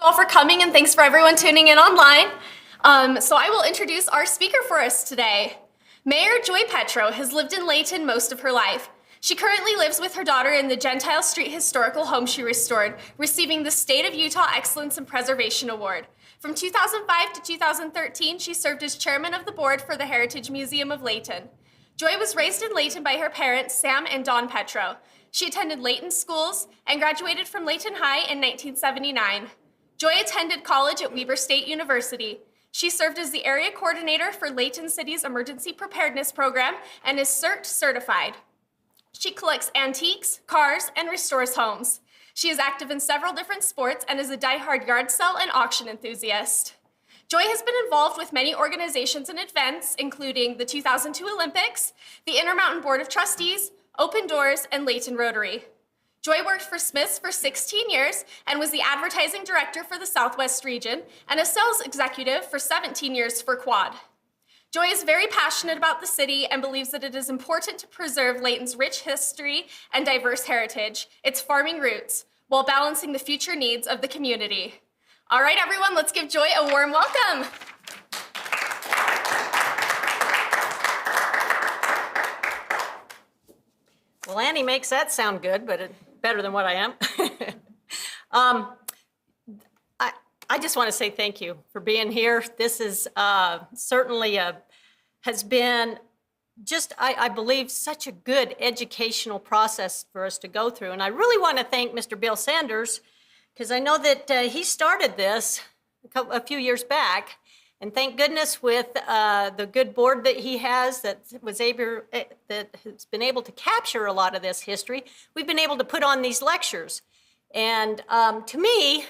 All for coming, and thanks for everyone tuning in online. So I will introduce our speaker for us today. Mayor Joy Petro has lived in Layton most of her life. She currently lives with her daughter in the Gentile Street historical home she restored, receiving the State of Utah Excellence in Preservation Award. From 2005 to 2013, she served as chairman of the board for the Heritage Museum of Layton. Joy was raised in Layton by her parents, Sam and Dawn Petro. She attended Layton schools and graduated from Layton High in 1979. Joy attended college at Weber State University. She served as the area coordinator for Layton City's Emergency Preparedness Program and is CERT certified. She collects antiques, cars, and restores homes. She is active in several different sports and is a diehard yard sale and auction enthusiast. Joy has been involved with many organizations and events, including the 2002 Olympics, the Intermountain Board of Trustees, Open Doors, and Layton Rotary. Joy worked for Smith's for 16 years and was the advertising director for the Southwest region and a sales executive for 17 years for Quad. Joy is very passionate about the city and believes that it is important to preserve Layton's rich history and diverse heritage, its farming roots, while balancing the future needs of the community. All right, everyone, let's give Joy a warm welcome. Well, Annie makes that sound good, but better than what I am. I just want to say thank you for being here. This is certainly has been just, I believe, such a good educational process for us to go through. And I really want to thank Mr. Bill Sanders, because I know that he started this a few years back. And thank goodness with the good board that he has that has been able to capture a lot of this history, we've been able to put on these lectures. And to me,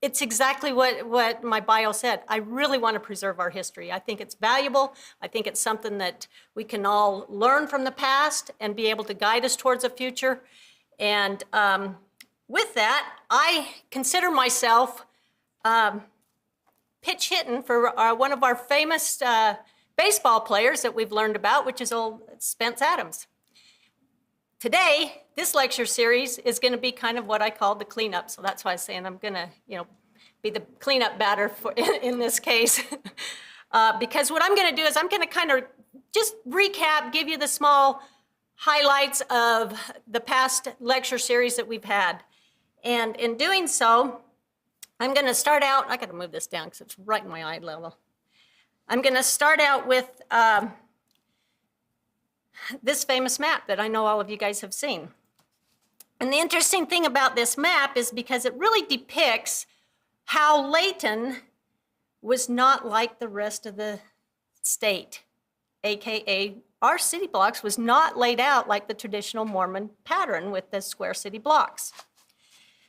it's exactly what my bio said. I really want to preserve our history. I think it's valuable. I think it's something that we can all learn from the past and be able to guide us towards the future. And with that, I consider myself pitch hitting for one of our famous baseball players that we've learned about, which is old Spence Adams. Today, this lecture series is going to be kind of what I call the cleanup. So that's why I'm saying I'm going to, be the cleanup batter in this case. Because what I'm going to do is I'm going to kind of just recap, give you the small highlights of the past lecture series that we've had. And in doing so, I'm going to start out, I got to move this down because it's right in my eye level. I'm going to start out with this famous map that I know all of you guys have seen. And the interesting thing about this map is because it really depicts how Layton was not like the rest of the state, AKA our city blocks was not laid out like the traditional Mormon pattern with the square city blocks.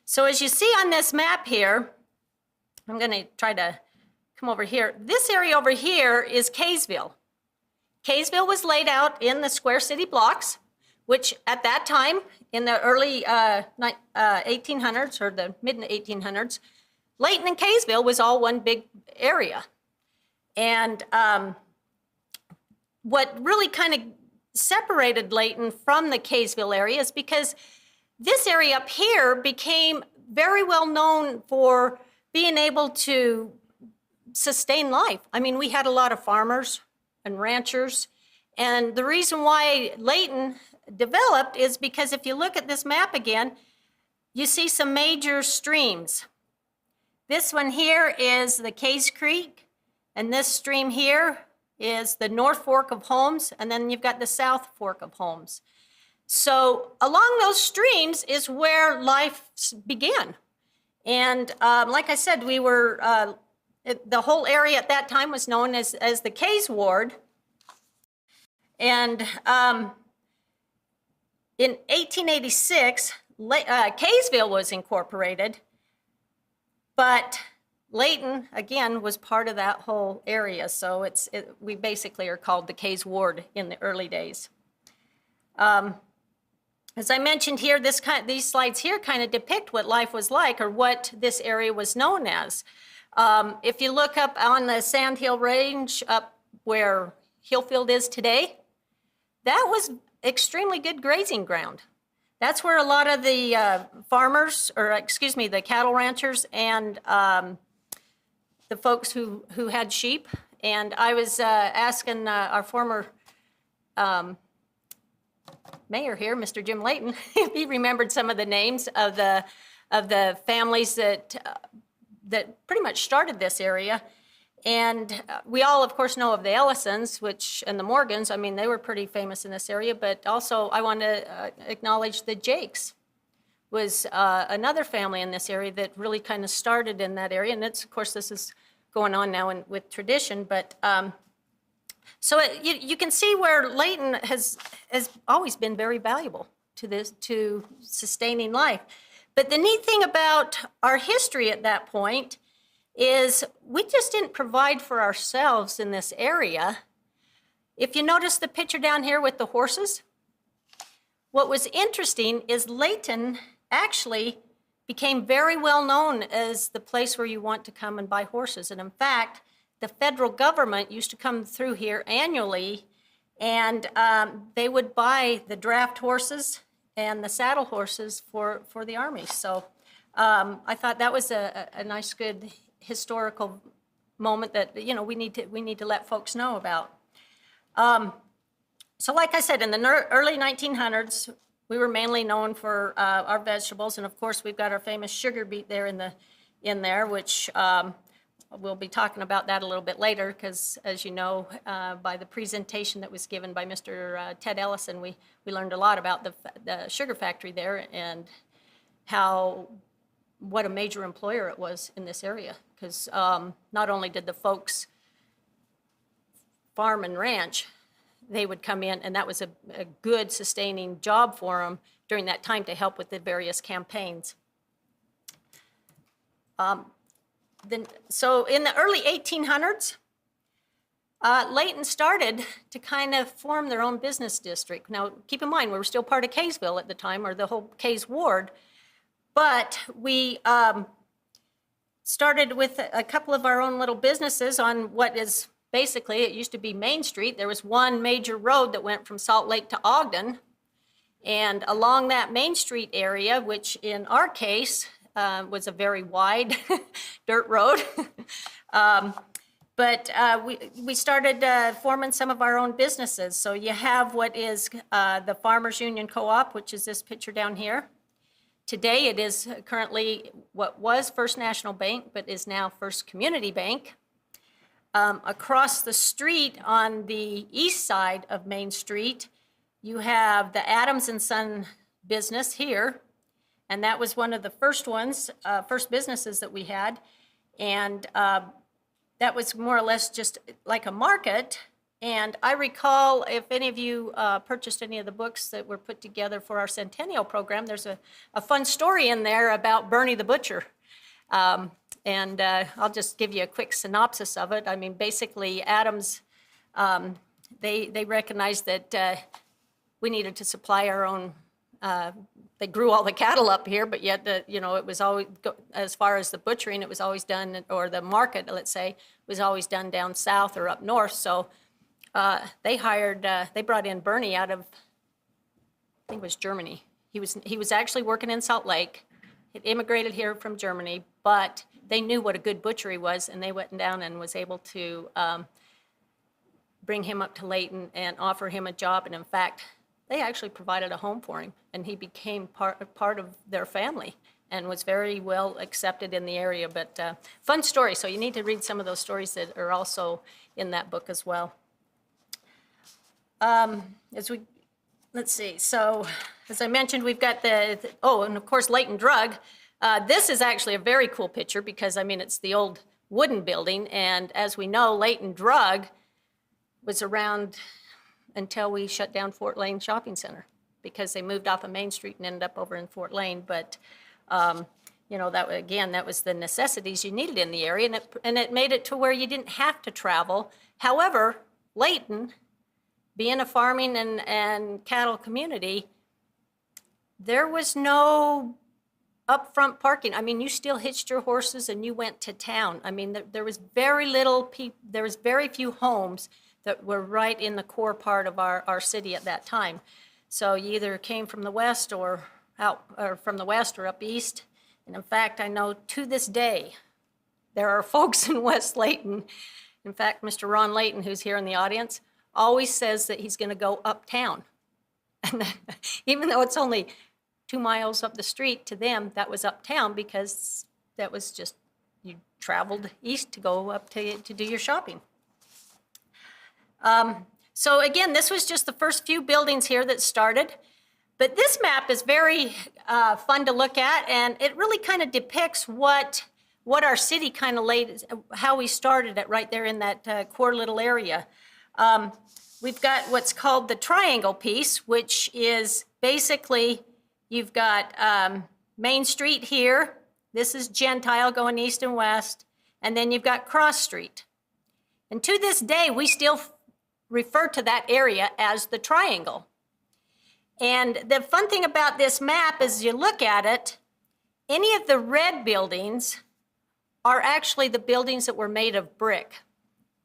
So as you see on this map here, I'm going to try to come over here. This area over here is Kaysville. Kaysville was laid out in the square city blocks, which at that time, in the early 1800s or the mid 1800s, Layton and Kaysville was all one big area. And what really kind of separated Layton from the Kaysville area is because this area up here became very well known for being able to sustain life. I mean, we had a lot of farmers and ranchers. And the reason why Layton developed is because if you look at this map again, you see some major streams. This one here is the Case Creek, and this stream here is the North Fork of Holmes, and then you've got the South Fork of Holmes. So along those streams is where life began. And like I said, we were, the whole area at that time was known as the Kays Ward. And in 1886, Kaysville was incorporated, but Layton, again, was part of that whole area. So we basically are called the Kays Ward in the early days. As I mentioned here, these slides here kind of depict what life was like or what this area was known as. If you look up on the Sand Hill Range up where Hillfield is today, that was extremely good grazing ground. That's where a lot of the farmers, or excuse me, the cattle ranchers and the folks who had sheep. And I was asking our former mayor here, Mr. Jim Layton, if he remembered some of the names of the families that pretty much started this area. And we all, of course, know of the Ellisons, and the Morgans. I mean, they were pretty famous in this area. But also, I want to acknowledge the Jakes was another family in this area that really kind of started in that area. And it's, of course, this is going on now with tradition. But so you can see where Layton has always been very valuable to sustaining life. But the neat thing about our history at that point is we just didn't provide for ourselves in this area. If you notice the picture down here with the horses, what was interesting is Layton actually became very well known as the place where you want to come and buy horses. And in fact, the federal government used to come through here annually, and they would buy the draft horses and the saddle horses for the Army. So I thought that was a nice, good historical moment that we need to let folks know about. So like I said, in the early 1900s, we were mainly known for our vegetables, and of course we've got our famous sugar beet there in there, which we'll be talking about that a little bit later, because as you know, by the presentation that was given by Mr. Ted Ellison, we learned a lot about the sugar factory there and what a major employer it was in this area. Because not only did the folks farm and ranch, they would come in, and that was a good sustaining job for them during that time to help with the various campaigns. So in the early 1800s, Layton started to kind of form their own business district. Now, keep in mind, we were still part of Kaysville at the time, or the whole Kays ward, but we started with a couple of our own little businesses on what is basically, it used to be Main Street. There was one major road that went from Salt Lake to Ogden, and along that Main Street area, which in our case was a very wide dirt road, but we started forming some of our own businesses. So you have what is the Farmers Union Co-op, which is this picture down here. Today, it is currently what was First National Bank, but is now First Community Bank. Across the street on the east side of Main Street, you have the Adams and Son business here, and that was one of the first businesses that we had, and that was more or less just like a market. And I recall, if any of you purchased any of the books that were put together for our Centennial program, there's a fun story in there about Bernie the Butcher. And I'll just give you a quick synopsis of it. I mean, basically, Adams, they recognized that we needed to supply our own. They grew all the cattle up here, but yet, it was always, as far as the butchering, it was always done, or the market, let's say, was always done down south or up north. So they brought in Bernie out of, I think it was Germany. He was actually working in Salt Lake. He immigrated here from Germany, but they knew what a good butchery was, and they went down and was able to bring him up to Layton and offer him a job. And in fact, they actually provided a home for him, and he became part of their family and was very well accepted in the area. But fun story. So you need to read some of those stories that are also in that book as well. Let's see. So as I mentioned, we've got and of course, Layton Drug. This is actually a very cool picture because, I mean, it's the old wooden building. And as we know, Layton Drug was around until we shut down Fort Lane Shopping Center because they moved off of Main Street and ended up over in Fort Lane. But, that was the necessities you needed in the area. And it made it to where you didn't have to travel. However, Layton, being a farming and cattle community, there was no upfront parking. I mean, you still hitched your horses and you went to town. I mean, there was very few homes that were right in the core part of our city at that time. So you either came from the west or from the west or up east. And in fact, I know to this day, there are folks in West Layton. In fact, Mr. Ron Layton, who's here in the audience, always says that he's going to go uptown. And even though it's only 2 miles up the street, to them, that was uptown because that was just, you traveled east to go up to do your shopping. So again, this was just the first few buildings here that started. But this map is very fun to look at, and it really kind of depicts what our city kind of laid, how we started it right there in that core little area. We've got what's called the triangle piece, which is basically, you've got Main Street here. This is Gentile going east and west. And then you've got Cross Street. And to this day, we still refer to that area as the triangle. And the fun thing about this map is you look at it, any of the red buildings are actually the buildings that were made of brick.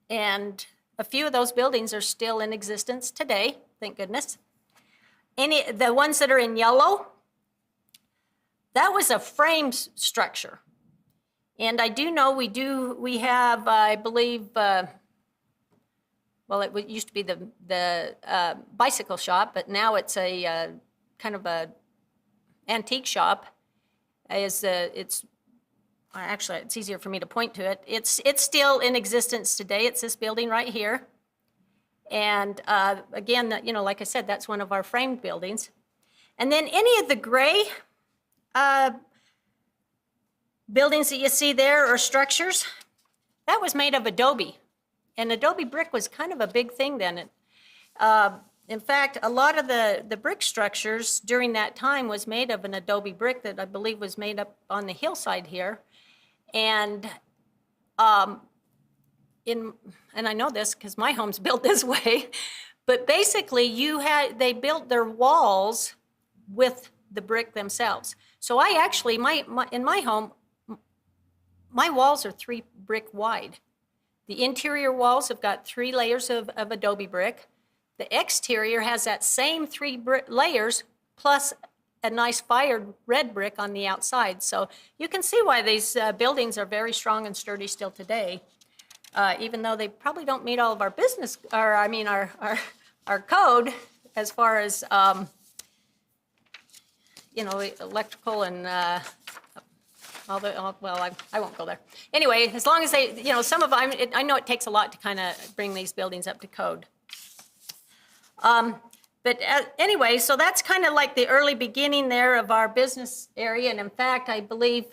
And a few of those buildings are still in existence today, thank goodness. The ones that are in yellow, that was a frame structure. And I do know we have, I believe, well, it used to be the bicycle shop, but now it's a kind of a antique shop. Actually, it's easier for me to point to it. It's still in existence today. It's this building right here. And again, like I said, that's one of our framed buildings. And then any of the gray buildings that you see there or structures, that was made of adobe. And adobe brick was kind of a big thing then. In fact, a lot of the brick structures during that time was made of an adobe brick that I believe was made up on the hillside here. And and I know this because my home's built this way, but basically they built their walls with the brick themselves. So I actually, in my home, my walls are 3 brick wide. The interior walls have got 3 layers of adobe brick. The exterior has that same 3 layers plus a nice fired red brick on the outside. So you can see why these buildings are very strong and sturdy still today, even though they probably don't meet all of our our code as far as electrical and well, I won't go there. Anyway, as long as they, some of them, I know it takes a lot to kind of bring these buildings up to code. But anyway, so that's kind of like the early beginning there of our business area. And in fact, I believe,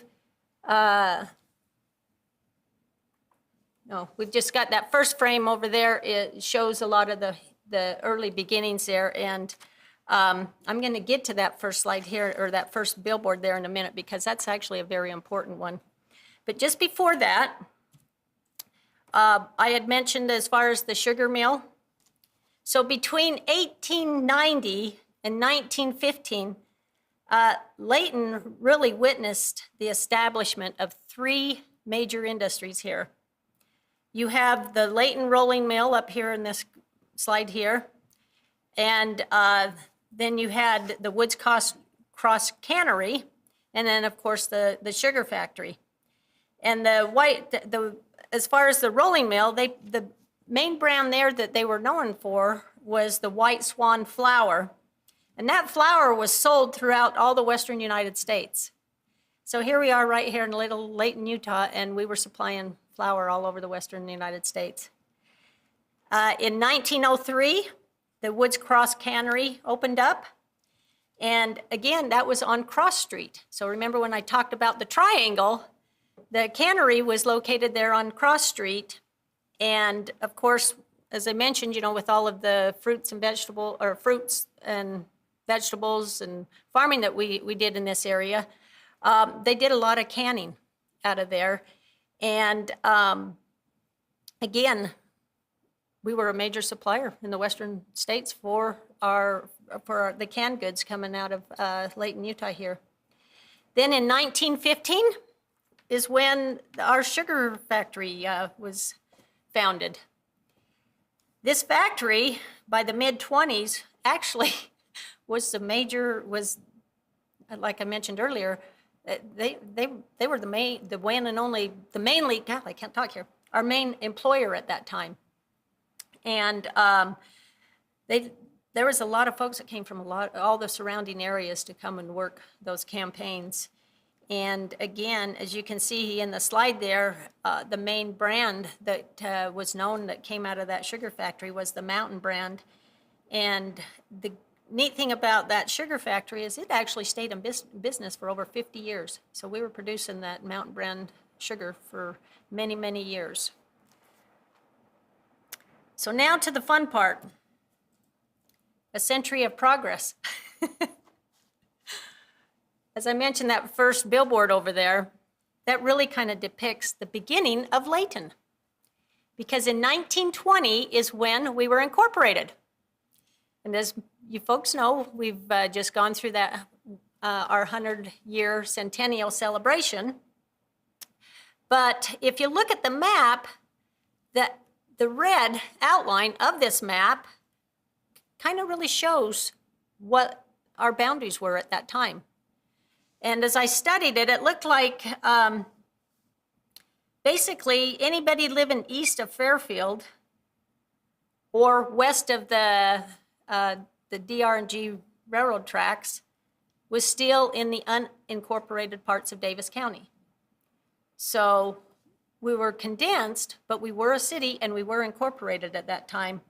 we've just got that first frame over there. It shows a lot of the early beginnings there. And I'm going to get to that first slide here, or that first billboard there in a minute, because that's actually a very important one. But just before that, I had mentioned as far as the sugar mill. So between 1890 and 1915, Layton really witnessed the establishment of 3 major industries here. You have the Layton rolling mill up here in this slide here, and then you had the Woods Cross cannery, and then of course the sugar factory. And as far as the rolling mill, the main brand there that they were known for was the White Swan flour. And that flour was sold throughout all the western United States. So here we are right here in little Layton, Utah, and we were supplying flour all over the western United States. In 1903, the Woods Cross Cannery opened up. And again, that was on Cross Street. So remember when I talked about the triangle, the cannery was located there on Cross Street. And of course, as I mentioned, with all of the fruits and vegetables and farming that we did in this area, they did a lot of canning out of there. And again, we were a major supplier in the western states for the canned goods coming out of Layton, Utah here. Then in 1915 is when our sugar factory was founded. This factory, by the mid-20s, actually was like I mentioned earlier, they were the mainly, God, I can't talk here, our main employer at that time. And there was a lot of folks that came from all the surrounding areas to come and work those campaigns. And again, as you can see in the slide there, the main brand that was known that came out of that sugar factory was the Mountain brand. And the neat thing about that sugar factory is it actually stayed in business for over 50 years. So we were producing that Mountain brand sugar for many, many years. So now to the fun part. A century of progress. As I mentioned, that first billboard over there, that really kind of depicts the beginning of Layton. Because in 1920 is when we were incorporated. And as you folks know, we've just gone through that, our 100-year centennial celebration. But if you look at the map, the red outline of this map kind of really shows what our boundaries were at that time. And as I studied it, it looked like basically anybody living east of Fairfield or west of the DR&G railroad tracks was still in the unincorporated parts of Davis County. So we were condensed, but we were a city and we were incorporated at that time.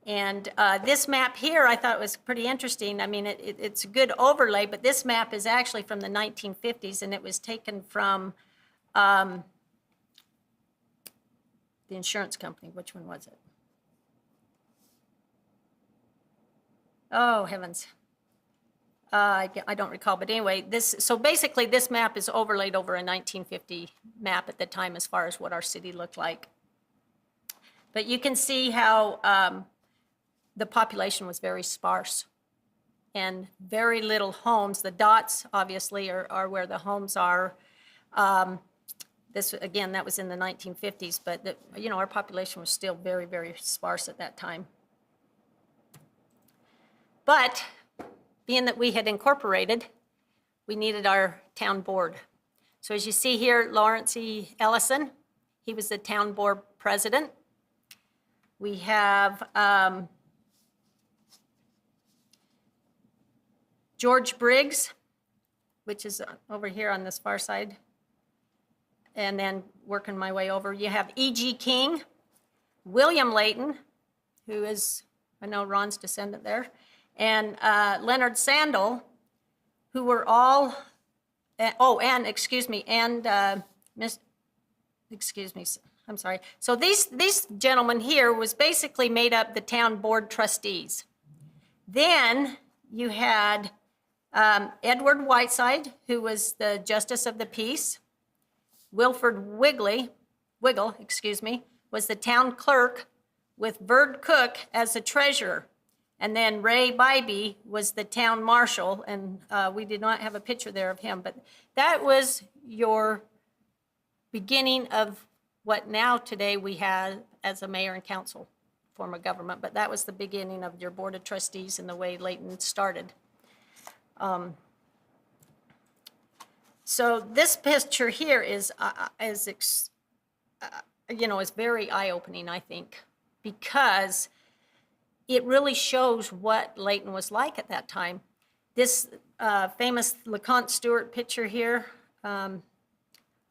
And this map here I thought was pretty interesting. I mean, it's a good overlay, but this map is actually from the 1950s, and it was taken from the insurance company. Which one was it? Oh, heavens. I don't recall, but anyway, so basically this map is overlaid over a 1950 map at the time as far as what our city looked like. But you can see how the population was very sparse and very little homes. The dots, obviously, are where the homes are. This, again, that was in the 1950s, but our population was still very, very sparse at that time. But being that we had incorporated, we needed our town board. So as you see here, Lawrence E. Ellison, he was the town board president. We have George Briggs, which is over here on this far side, and then working my way over. You have E.G. King, William Layton, who is, I know Ron's descendant there, and Leonard Sandel, who were all, excuse me, I'm sorry. So these gentlemen here was basically made up the town board trustees. Then you had Edward Whiteside, who was the justice of the peace. Wilford Wiggle, was the town clerk, with Bird Cook as the treasurer. And then Ray Bybee was the town marshal, and we did not have a picture there of him, but that was your beginning of what now today we have as a mayor and council form of government, but that was the beginning of your board of trustees and the way Layton started. So this picture here is very eye-opening, I think, because it really shows what Layton was like at that time. This famous LeConte Stewart picture here on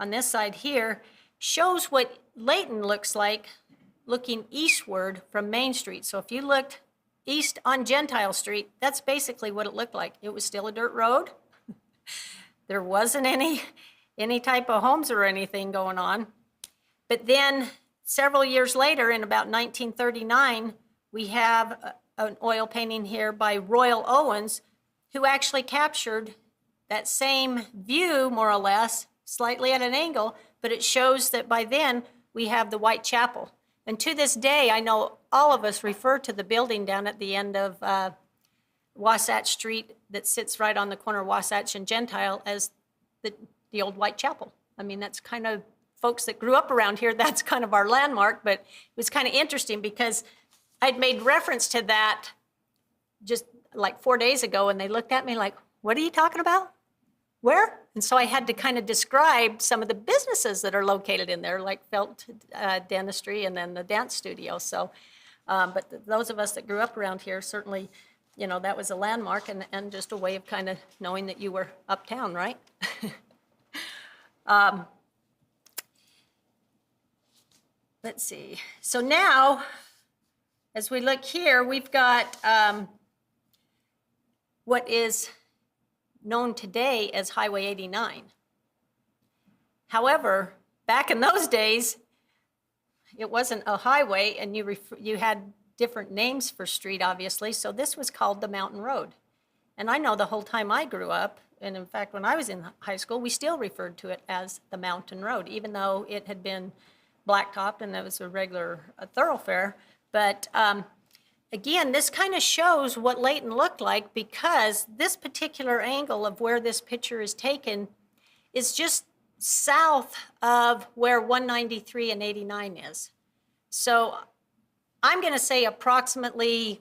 this side here shows what Layton looks like looking eastward from Main Street. So if you looked east on Gentile Street, that's basically what it looked like. It was still a dirt road. There wasn't any type of homes or anything going on. But then several years later, in about 1939, we have an oil painting here by Royal Owens, who actually captured that same view, more or less, slightly at an angle, but it shows that by then we have the White Chapel. And to this day, I know all of us refer to the building down at the end of Wasatch Street that sits right on the corner of Wasatch and Gentile as the old White Chapel. I mean, that's kind of, folks that grew up around here, that's kind of our landmark, but it was kind of interesting because I'd made reference to that just like 4 days ago, and they looked at me like, what are you talking about? Where? And so I had to kind of describe some of the businesses that are located in there, like Felt Dentistry and then the dance studio. So, but those of us that grew up around here, certainly, you know, that was a landmark and just a way of kind of knowing that you were uptown, right? Let's see. So now, as we look here, we've got what is known today as Highway 89. However, back in those days, it wasn't a highway, and you had different names for street, obviously, so this was called the Mountain Road. And I know the whole time I grew up, and in fact, when I was in high school, we still referred to it as the Mountain Road, even though it had been blacktopped and it was a regular thoroughfare. But again, this kind of shows what Layton looked like, because this particular angle of where this picture is taken is just south of where 193 and 89 is. So I'm going to say approximately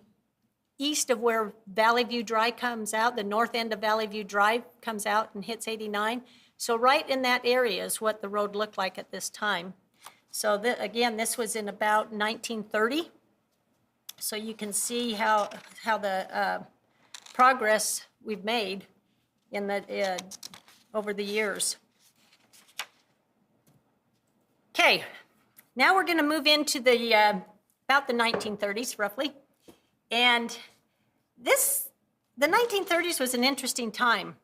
east of where Valley View Drive comes out, the north end of Valley View Drive comes out and hits 89. So right in that area is what the road looked like at this time. So again, this was in about 1930. So you can see how the progress we've made in the over the years. Okay, now we're going to move into the about the 1930s, roughly, and the 1930s was an interesting time.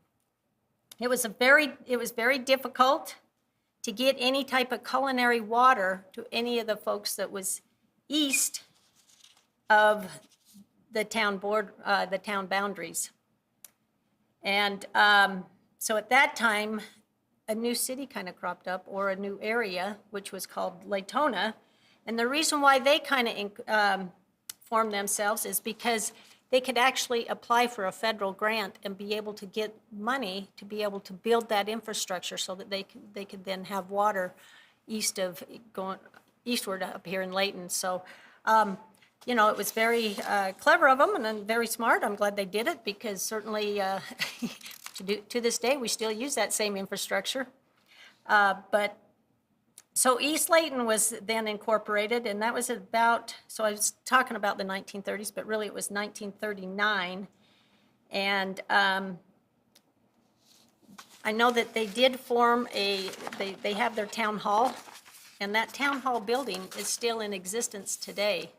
It was very difficult to get any type of culinary water to any of the folks that was east of the town boundaries. And so at that time, a new city kind of cropped up, or a new area, which was called Layton. And the reason why they kind of formed themselves is because they could actually apply for a federal grant and be able to get money to be able to build that infrastructure so that they could then have water going eastward up here in Layton. So, you know, it was very clever of them and then very smart. I'm glad they did it, because certainly to this day we still use that same infrastructure. But so East Layton was then incorporated, and that was about, so I was talking about the 1930s, but really it was 1939. And I know that they did form they have their town hall, and that town hall building is still in existence today.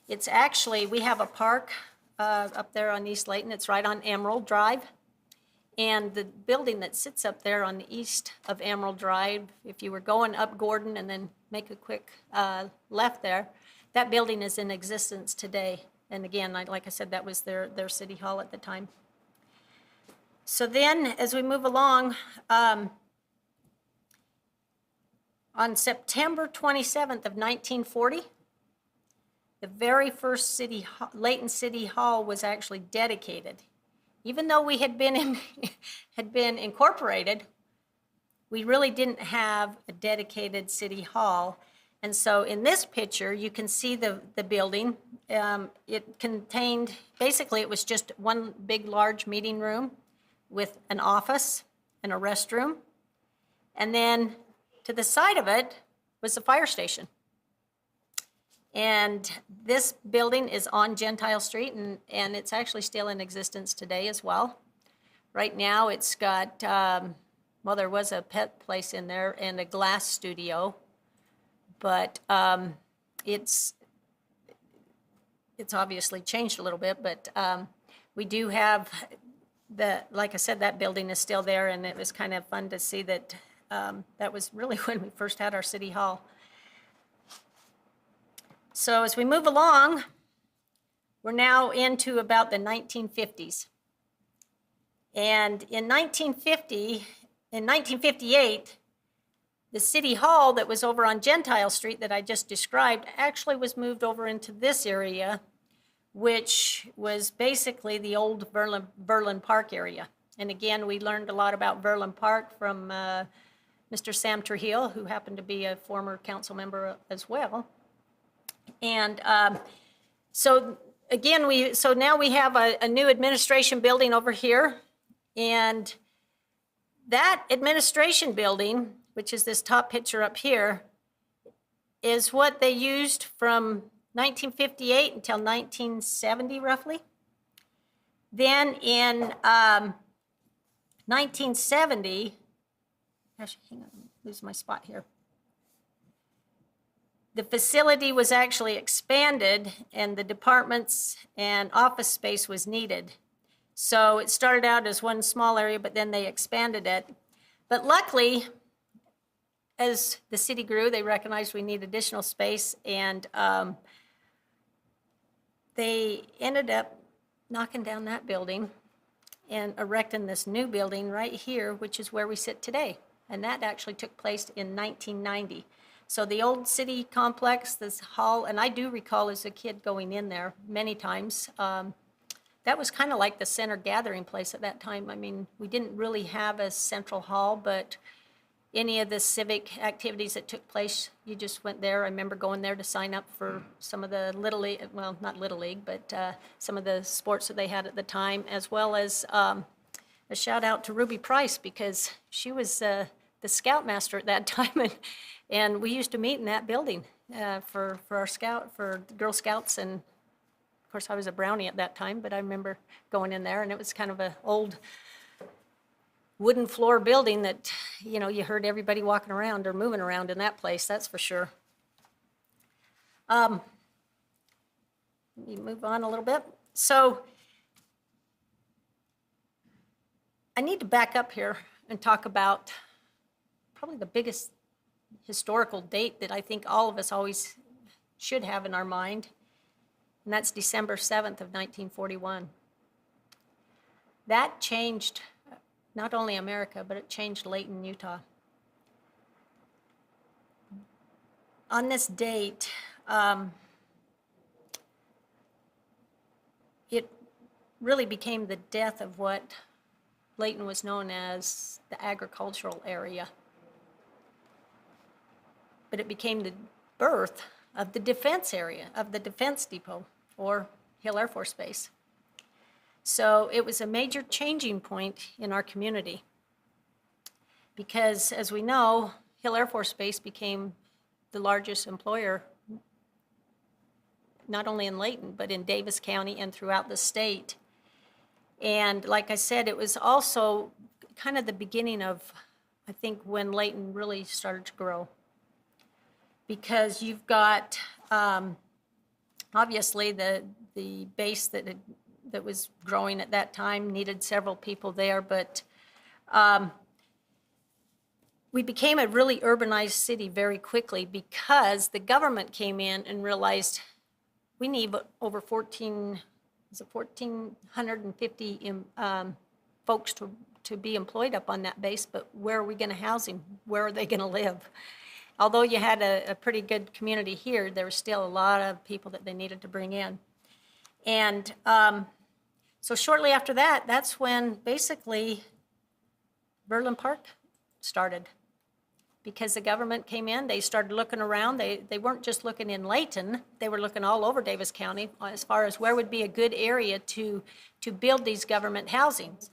It's actually, we have a park up there on East Layton. It's right on Emerald Drive. And the building that sits up there on the east of Emerald Drive, if you were going up Gordon and then make a quick left there, that building is in existence today. And again, like I said, that was their city hall at the time. So then, as we move along, on September 27th of 1940, the very first Layton City Hall was actually dedicated. Even though we had been incorporated, we really didn't have a dedicated city hall. And so in this picture, you can see the building. It contained, basically it was just one big large meeting room with an office and a restroom. And then to the side of it was the fire station. And this building is on Gentile Street, and it's actually still in existence today as well. Right now it's got, well, there was a pet place in there and a glass studio, but it's obviously changed a little bit, but we do have, like I said, that building is still there, and it was kind of fun to see that that was really when we first had our city hall. So as we move along, we're now into about the 1950s. And in 1958, the city hall that was over on Gentile Street that I just described actually was moved over into this area, which was basically the old Verlin Park area. And again, we learned a lot about Verlin Park from Mr. Sam Trujillo, who happened to be a former council member as well. And so again, so now we have a new administration building over here, and that administration building, which is this top picture up here, is what they used from 1958 until 1970, roughly. Then in 1970, gosh, hang on, lose my spot here. The facility was actually expanded, and the departments and office space was needed. So it started out as one small area, but then they expanded it. But luckily, as the city grew, they recognized we need additional space, and they ended up knocking down that building and erecting this new building right here, which is where we sit today. And that actually took place in 1990. So the old city complex, this hall, and I do recall as a kid going in there many times. That was kind of like the center gathering place at that time. I mean, we didn't really have a central hall, but any of the civic activities that took place, you just went there. I remember going there to sign up for some of the Little League, well, not Little League, but some of the sports that they had at the time, as well as a shout out to Ruby Price, because she was the scoutmaster at that time, and we used to meet in that building for the Girl Scouts. And of course, I was a brownie at that time, but I remember going in there, and it was kind of an old wooden floor building that, you know, you heard everybody walking around or moving around in that place, that's for sure. Let me move on a little bit. So I need to back up here and talk about probably the biggest historical date that I think all of us always should have in our mind, and that's December 7th of 1941. That changed not only America, but it changed Layton, Utah. On this date, it really became the death of what Layton was known as the agricultural area. But it became the birth of the defense area, of the defense depot, or Hill Air Force Base. So it was a major changing point in our community, because as we know, Hill Air Force Base became the largest employer, not only in Layton, but in Davis County and throughout the state. And like I said, it was also kind of the beginning of, I think, when Layton really started to grow. Because you've got, obviously, the base that was growing at that time needed several people there, but we became a really urbanized city very quickly, because the government came in and realized we need over 1,450 folks to be employed up on that base, but where are we going to house them? Where are they going to live? Although you had a pretty good community here, there was still a lot of people that they needed to bring in. And so shortly after that, that's when basically Verlin Park started. Because the government came in, they started looking around. They weren't just looking in Layton, they were looking all over Davis County as far as where would be a good area to build these government housings.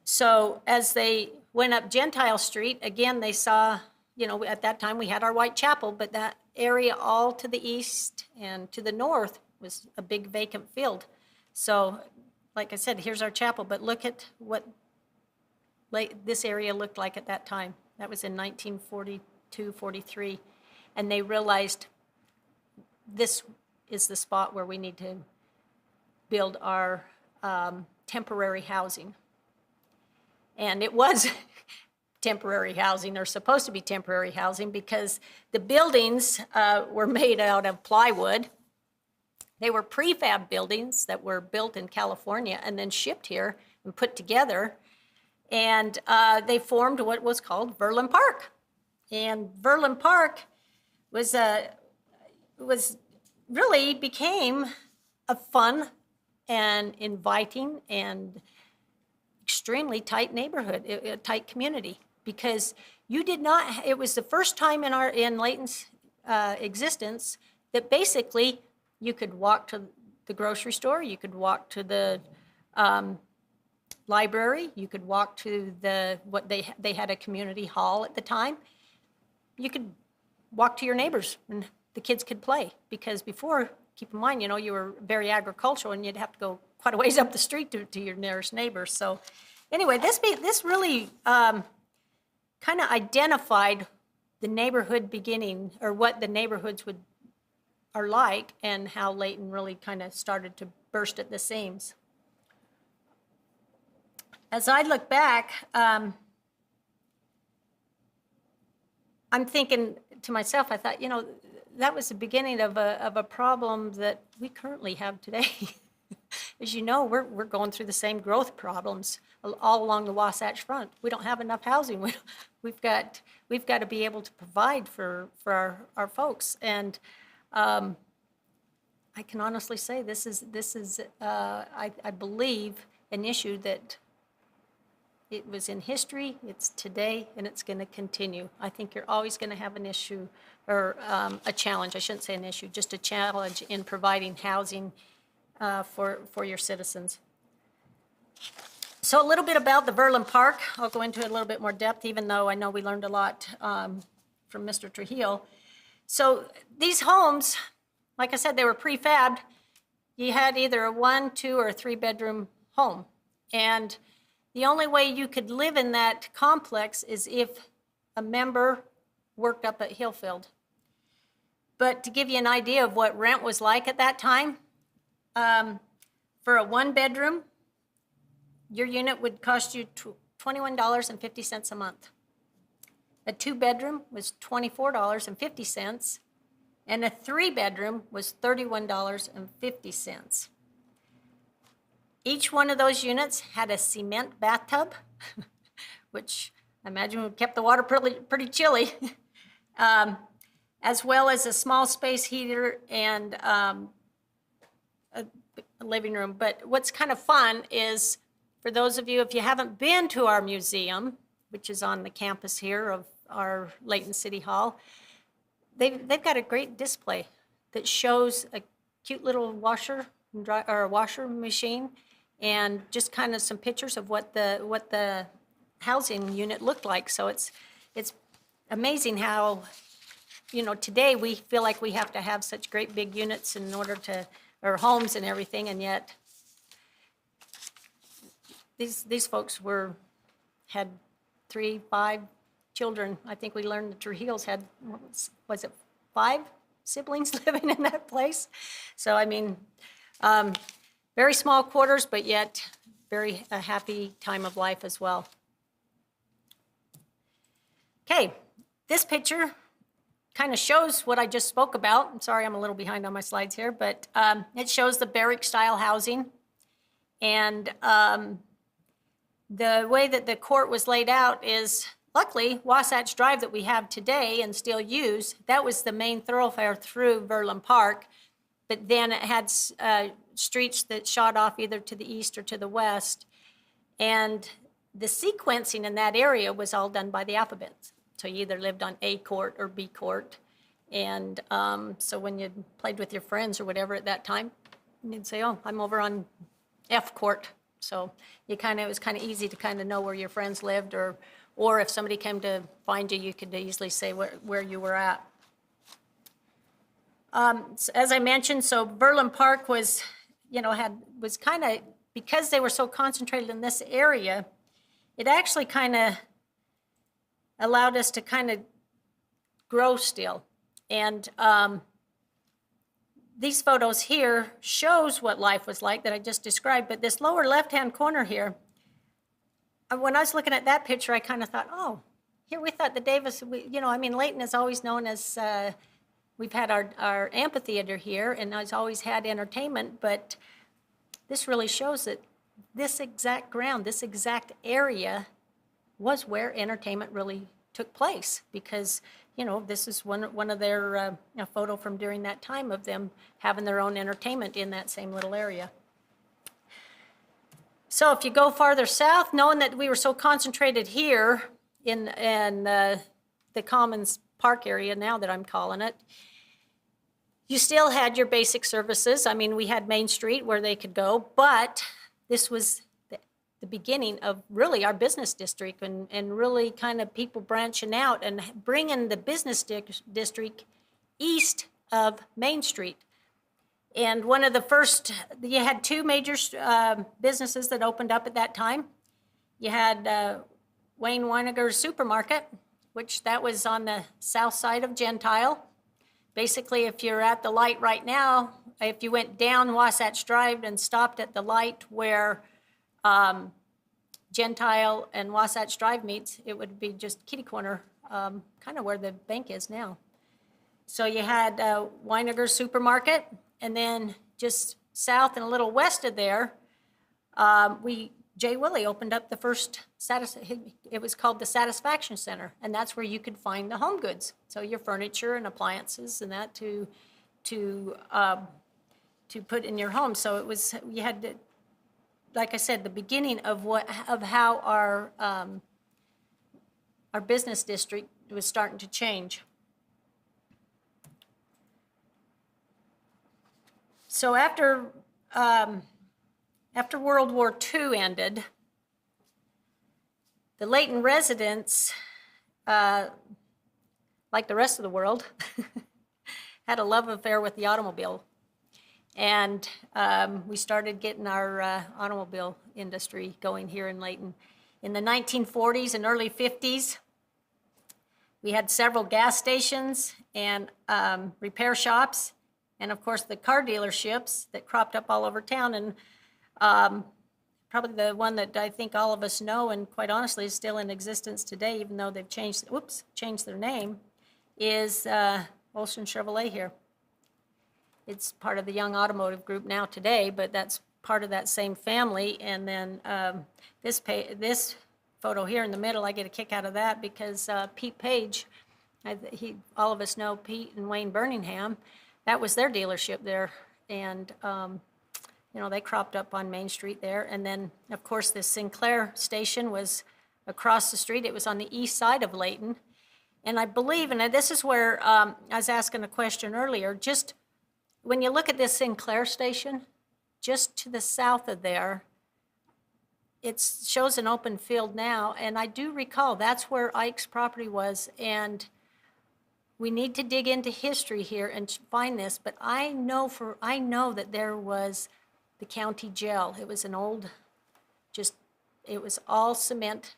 So as they went up Gentile Street, again, they saw, you know, at that time we had our white chapel, but that area all to the east and to the north was a big vacant field. So, like I said, here's our chapel, but look at what this area looked like at that time. That was in 1942, 43. And they realized this is the spot where we need to build our temporary housing. And it was temporary housing, or supposed to be temporary housing, because the buildings were made out of plywood. They were prefab buildings that were built in California and then shipped here and put together. And they formed what was called Verlin Park. And Verlin Park really became a fun and inviting and extremely tight neighborhood, a tight community, because you did not, it was the first time in Layton's existence that basically you could walk to the grocery store, you could walk to the library, you could walk to what they had a community hall at the time. You could walk to your neighbors and the kids could play, because before, keep in mind, you were very agricultural and you'd have to go quite a ways up the street to your nearest neighbor. So anyway, this really kind of identified the neighborhood beginning, or what the neighborhoods are like, and how Layton really kind of started to burst at the seams. As I look back, I'm thinking to myself, I thought, that was the beginning of a problem that we currently have today. As you know, we're going through the same growth problems all along the Wasatch Front. We don't have enough housing. We've got to be able to provide for our folks. And I can honestly say this is I believe an issue that it was in history, it's today, and it's going to continue. I think you're always going to have an issue, or a challenge. I shouldn't say an issue, just a challenge in providing housing for your citizens. So a little bit about the Verlin Park. I'll go into it a little bit more depth, even though I know we learned a lot from Mr. Trujillo. So these homes, like I said, they were prefabbed. You had either a 1, 2, or a 3-bedroom home. And the only way you could live in that complex is if a member worked up at Hillfield. But to give you an idea of what rent was like at that time, for a 1-bedroom, your unit would cost you $21.50 a month. A 2-bedroom was $24.50, and a 3-bedroom was $31.50. Each one of those units had a cement bathtub, which I imagine kept the water pretty chilly, as well as a small space heater and a living room. But what's kind of fun is, for those of you, if you haven't been to our museum, which is on the campus here of our Layton City Hall, they've got a great display that shows a cute little washer machine, and just kind of some pictures of what the housing unit looked like. So it's amazing how, today we feel like we have to have such great big units in order to, or homes and everything, and yet these folks had 3, 5 children. I think we learned the Trujillos had, was it 5 siblings living in that place? So I mean, very small quarters, but yet very a happy time of life as well. Okay, this picture kind of shows what I just spoke about. I'm sorry, I'm a little behind on my slides here, but it shows the barrack-style housing. And the way that the court was laid out is, luckily, Wasatch Drive that we have today and still use, that was the main thoroughfare through Verlin Park. But then it had streets that shot off either to the east or to the west. And the sequencing in that area was all done by the alphabet. So you either lived on A court or B court. And so when you played with your friends or whatever at that time, you'd say, oh, I'm over on F court. So it was kind of easy to kind of know where your friends lived, or if somebody came to find you, you could easily say where you were at. As I mentioned, so Verlin Park was, was kind of, because they were so concentrated in this area, it actually kind of allowed us to kind of grow still. And these photos here shows what life was like that I just described, but this lower left-hand corner here, when I was looking at that picture, I kind of thought, oh, here we thought the Davis, Layton is always known as, we've had our amphitheater here, and it's always had entertainment, but this really shows that this exact ground, this exact area was where entertainment really took place, because this is one of their a photo from during that time of them having their own entertainment in that same little area. So if you go farther south, knowing that we were so concentrated here in the Commons Park area now that I'm calling it, You still had your basic services. I mean, we had Main Street where they could go, but this was the beginning of really our business district and really kind of people branching out and bringing the business district east of Main Street. And one of the first, you had two major businesses that opened up at that time. You had Wayne Weiniger's Supermarket, which that was on the south side of Gentile. Basically, if you're at the light right now, if you went down Wasatch Drive and stopped at the light where Gentile and Wasatch Drive meets, it would be just kitty corner, kind of where the bank is now. So you had Weiniger's Supermarket, and then just south and a little west of there, Jay Willie opened up the first, it was called the Satisfaction Center, and that's where you could find the home goods. So your furniture and appliances and that to put in your home. So it was, you had to, like I said, the beginning of how our business district was starting to change. So after World War II ended, the Layton residents, like the rest of the world, had a love affair with the automobile. And we started getting our automobile industry going here in Layton. In the 1940s and early 50s, we had several gas stations and repair shops, and of course the car dealerships that cropped up all over town. And probably the one that I think all of us know, and quite honestly is still in existence today, even though they've changed their name, is Olson Chevrolet here. It's part of the Young Automotive Group now today, but that's part of that same family. And then this photo here in the middle, I get a kick out of that because Pete Page, all of us know Pete and Wayne Birmingham, that was their dealership there. And they cropped up on Main Street there. And then, of course, the Sinclair station was across the street. It was on the east side of Layton. And I believe, and this is where I was asking a question earlier, just when you look at this Sinclair station, just to the south of there, it shows an open field now. And I do recall that's where Ike's property was. And we need to dig into history here and find this. But I know that there was the county jail. It was an old, it was all cement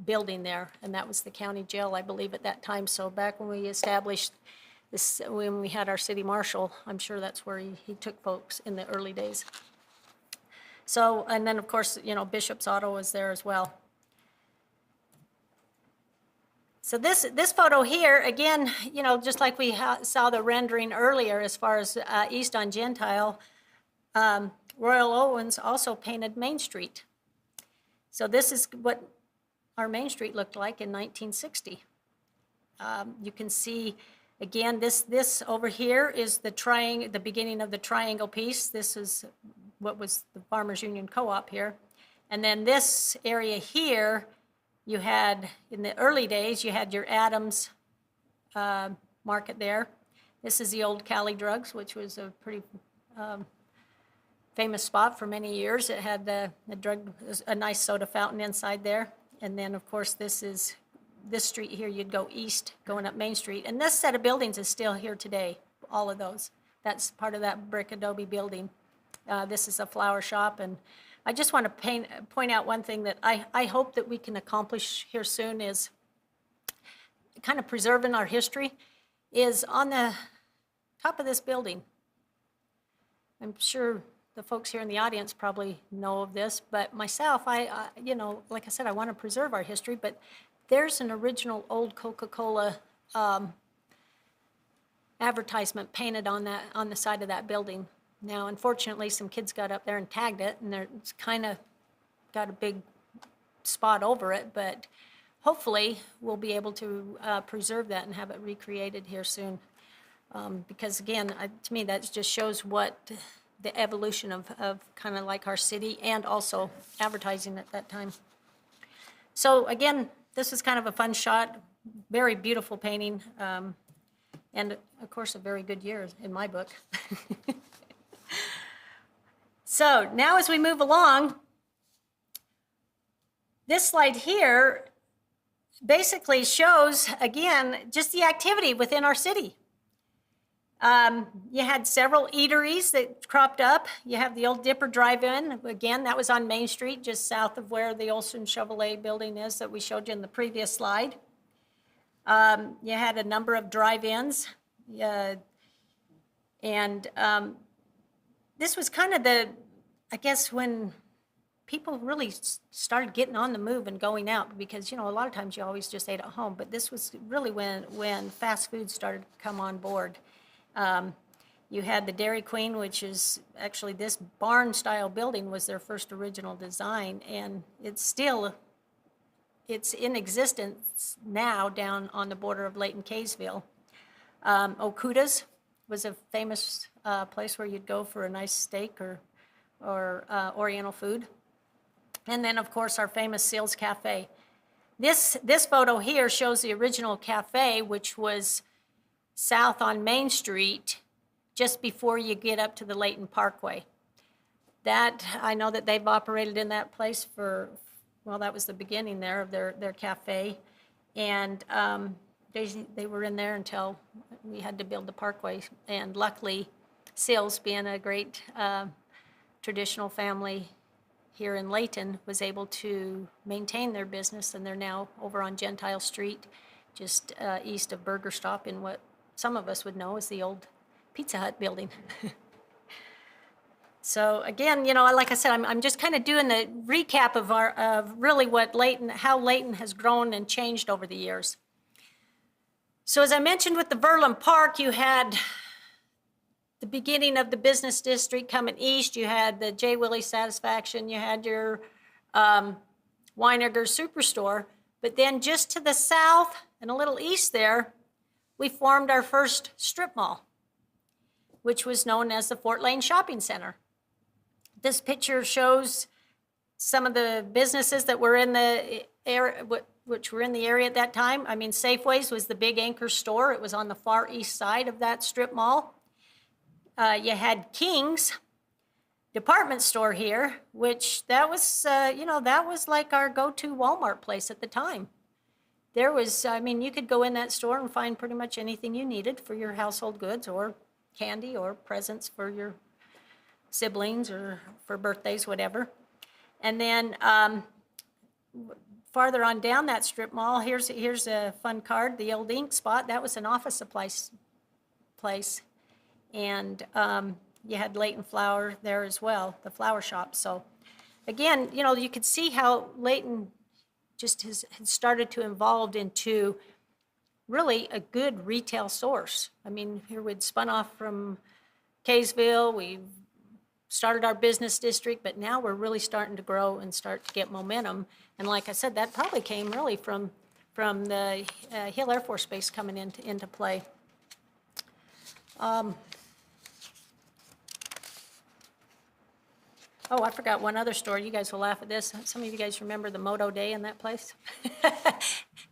building there, and that was the county jail, I believe, at that time. So back when we established this, when we had our city marshal, I'm sure that's where he took folks in the early days. So, and then of course, Bishop's Auto was there as well. So this photo here, again, just like we saw the rendering earlier as far as east on Gentile, Royal Owens also painted Main Street. So this is what our Main Street looked like in 1960. You can see, again, this over here is the beginning of the triangle piece. This is what was the Farmers Union Co-op here. And then this area here, you had, in the early days, you had your Adams market there. This is the old Cali Drugs, which was a pretty famous spot for many years. It had a nice soda fountain inside there. And then, of course, this street here, you'd go east, going up Main Street. And this set of buildings is still here today, all of those. That's part of that brick adobe building. This is a flower shop. And I just want to point out one thing that I hope that we can accomplish here soon is kind of preserving our history, is on the top of this building. I'm sure the folks here in the audience probably know of this, but myself, like I said, I want to preserve our history, but there's an original old Coca-Cola advertisement painted on the side of that building. Now, unfortunately, some kids got up there and tagged it, and it's kind of got a big spot over it, but hopefully we'll be able to preserve that and have it recreated here soon. Because again, to me, that just shows what the evolution of kind of like our city and also advertising at that time. So again, this is kind of a fun shot, very beautiful painting. And of course, a very good year in my book. So now as we move along, this slide here basically shows, again, just the activity within our city. You had several eateries that cropped up. You have the old Dipper Drive-In. Again, that was on Main Street, just south of where the Olson Chevrolet building is that we showed you in the previous slide. You had a number of drive-ins. This was kind of I guess, when people really started getting on the move and going out, because, a lot of times you always just ate at home, but this was really when fast food started to come on board. You had the Dairy Queen, which is actually this barn-style building was their first original design, and it's in existence now down on the border of Layton, Kaysville. Okuda's was a famous place where you'd go for a nice steak or Oriental food. And then, of course, our famous Seals Cafe. This photo here shows the original cafe, which was south on Main Street, just before you get up to the Layton Parkway. I know that they've operated in that place that was the beginning there of their cafe. And they were in there until we had to build the parkway. And luckily, Seals, being a great traditional family here in Layton, was able to maintain their business, and they're now over on Gentile Street, just east of Burger Stop, in what some of us would know as the old Pizza Hut building. So again, like I said, I'm just kind of doing the recap of really how Layton has grown and changed over the years. So as I mentioned with the Verlin Park, you had the beginning of the business district coming east. You had the J. Willie Satisfaction. You had your Weinerger Superstore. But then just to the south and a little east there, we formed our first strip mall, which was known as the Fort Lane Shopping Center. This picture shows some of the businesses that were in the area, which were in the area at that time. I mean, Safeway's was the big anchor store. It was on the far east side of that strip mall. You had King's department store here, which that was like our go-to Walmart place at the time. There was, you could go in that store and find pretty much anything you needed for your household goods or candy or presents for your siblings or for birthdays, whatever. And then farther on down that strip mall, here's a fun card, the old Ink Spot. That was an office supplies place. And you had Layton Flower there as well, the flower shop. So again, you could see how Layton just has started to evolve into really a good retail source. Here we'd spun off from Kaysville, we started our business district, but now we're really starting to grow and start to get momentum. And like I said, that probably came really from the Hill Air Force Base coming into play. I forgot one other store. You guys will laugh at this. Some of you guys remember the Moto Day in that place?